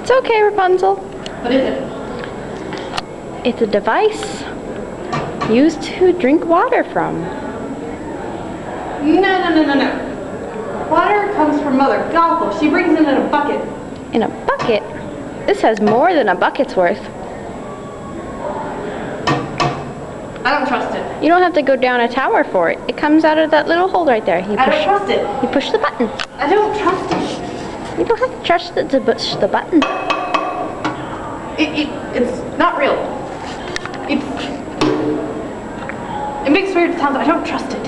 It's okay, Rapunzel. What is it? It's a device used to drink water from. No. Water comes from Mother Gothel. She brings it in a bucket. In a bucket? This has more than a bucket's worth. I don't trust it. You don't have to go down a tower for it. It comes out of that little hole right there. I don't trust it. You push the button. I don't trust it. You don't have to trust it to push the button. It's not real. It makes weird sounds. I don't trust it.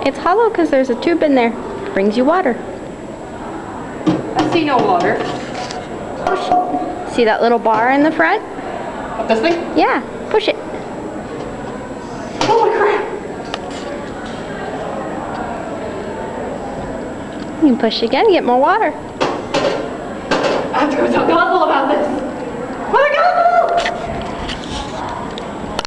It's hollow because there's a tube in there. Brings you water. I see no water. See that little bar in the front? What, this thing? Yeah, push it. Holy crap! You can push again, get more water. I have to go tell Gothel about this.